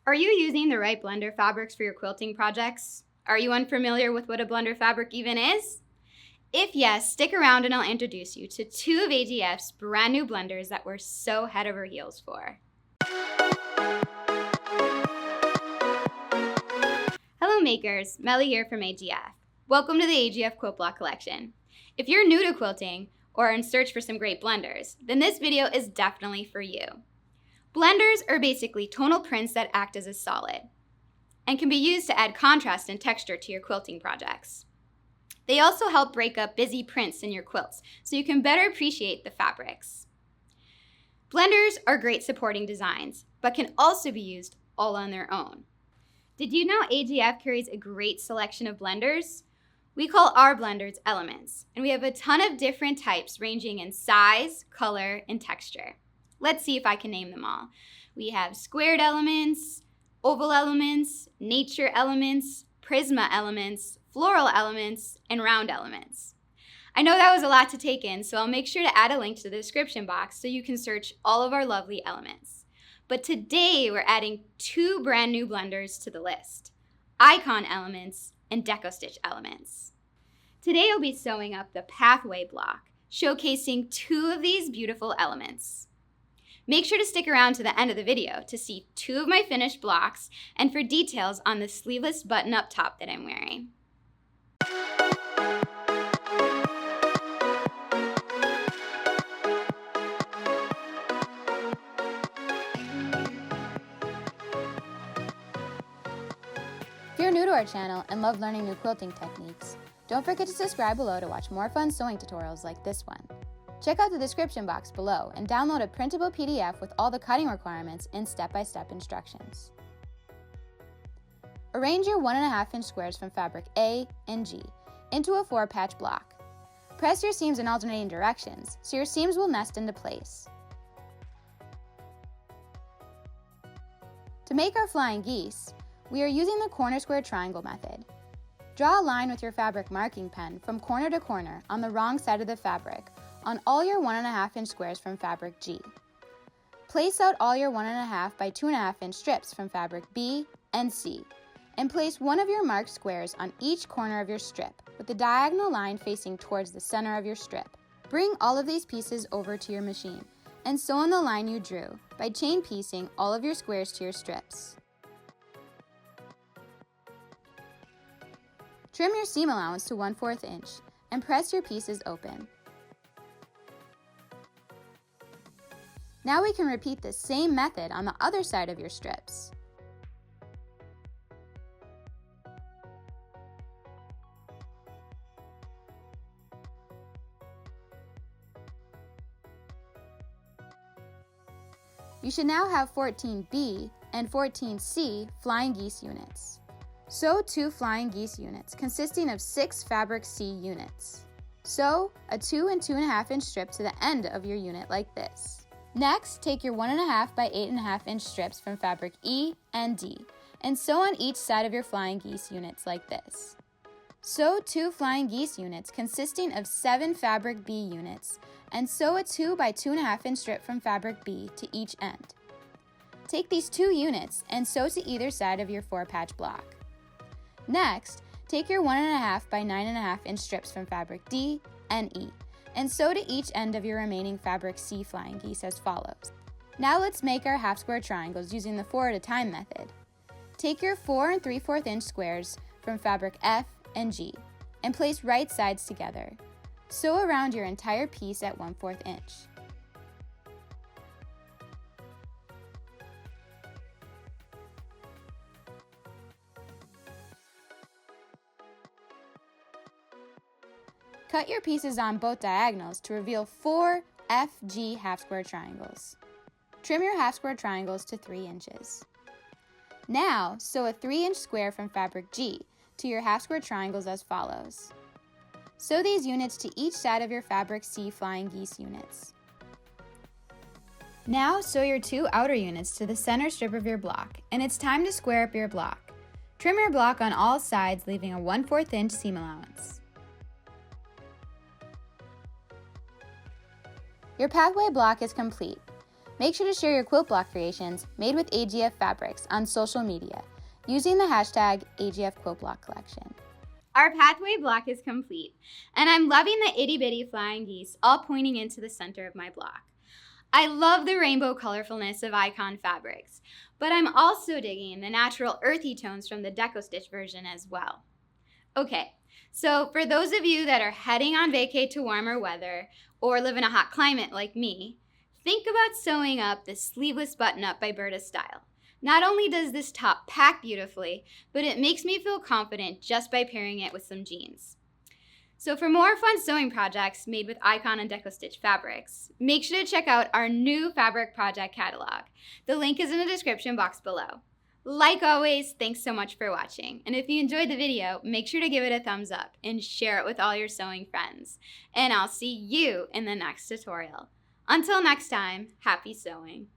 Are you using the right blender fabrics for your quilting projects? Are you unfamiliar with what a blender fabric even is? If yes, stick around and I'll introduce you to two of AGF's brand new blenders that we're so head over heels for. Hello makers, Melly here from AGF. Welcome to the AGF Quilt Block collection. If you're new to quilting or are in search for some great blenders, then this video is definitely for you. Blenders are basically tonal prints that act as a solid and can be used to add contrast and texture to your quilting projects. They also help break up busy prints in your quilts so you can better appreciate the fabrics. Blenders are great supporting designs, but can also be used all on their own. Did you know AGF carries a great selection of blenders? We call our blenders elements, and we have a ton of different types ranging in size, color, and texture. Let's see if I can name them all. We have squared elements, oval elements, nature elements, prisma elements, floral elements, and round elements. I know that was a lot to take in, so I'll make sure to add a link to the description box so you can search all of our lovely elements. But today we're adding two brand new blenders to the list, icon elements and deco stitch elements. Today I'll be sewing up the pathway block, showcasing two of these beautiful elements. Make sure to stick around to the end of the video to see two of my finished blocks and for details on the sleeveless button-up top that I'm wearing. If you're new to our channel and love learning new quilting techniques, don't forget to subscribe below to watch more fun sewing tutorials like this one. Check out the description box below and download a printable PDF with all the cutting requirements and step-by-step instructions. Arrange your 1.5-inch squares from fabric A and G into a 4-patch block. Press your seams in alternating directions so your seams will nest into place. To make our flying geese, we are using the corner square triangle method. Draw a line with your fabric marking pen from corner to corner on the wrong side of the fabric on all your 1.5-inch squares from fabric G. Place out all your 1.5 by 2.5-inch strips from fabric B and C, and place one of your marked squares on each corner of your strip with the diagonal line facing towards the center of your strip. Bring all of these pieces over to your machine and sew on the line you drew by chain piecing all of your squares to your strips. Trim your seam allowance to 1/4 inch and press your pieces open. Now we can repeat the same method on the other side of your strips. You should now have 14B and 14C flying geese units. Sew 2 flying geese units consisting of 6 fabric C units. Sew a 2 and 2.5-inch strip to the end of your unit like this. Next, take your 1.5 by 8.5-inch strips from fabric E and D and sew on each side of your flying geese units like this. Sew 2 flying geese units consisting of 7 fabric B units and sew a 2 by 2.5-inch strip from fabric B to each end. Take these 2 units and sew to either side of your 4-patch block. Next, take your 1.5 by 9.5-inch strips from fabric D and E and sew to each end of your remaining fabric C flying geese as follows. Now let's make our half square triangles using the 4 at a time method. Take your 4 and 3/4 inch squares from fabric F and G and place right sides together. Sew around your entire piece at 1/4 inch. Cut your pieces on both diagonals to reveal 4 FG half square triangles. Trim your half square triangles to 3 inches. Now, sew a 3-inch square from fabric G to your half square triangles as follows. Sew these units to each side of your fabric C flying geese units. Now sew your 2 outer units to the center strip of your block, and it's time to square up your block. Trim your block on all sides, leaving a 1/4 inch seam allowance. Your pathway block is complete. Make sure to share your quilt block creations made with AGF fabrics on social media using the hashtag AGF Quilt Block Collection. Our pathway block is complete, and I'm loving the itty bitty flying geese all pointing into the center of my block. I love the rainbow colorfulness of icon fabrics, but I'm also digging the natural earthy tones from the Deco Stitch version as well. Okay, so for those of you that are heading on vacay to warmer weather or live in a hot climate like me, think about sewing up this sleeveless button-up by Berta Style. Not only does this top pack beautifully, but it makes me feel confident just by pairing it with some jeans. So for more fun sewing projects made with Icon and Deco Stitch fabrics, make sure to check out our new fabric project catalog. The link is in the description box below. Like always, thanks so much for watching. And if you enjoyed the video, make sure to give it a thumbs up and share it with all your sewing friends. And I'll see you in the next tutorial. Until next time, happy sewing.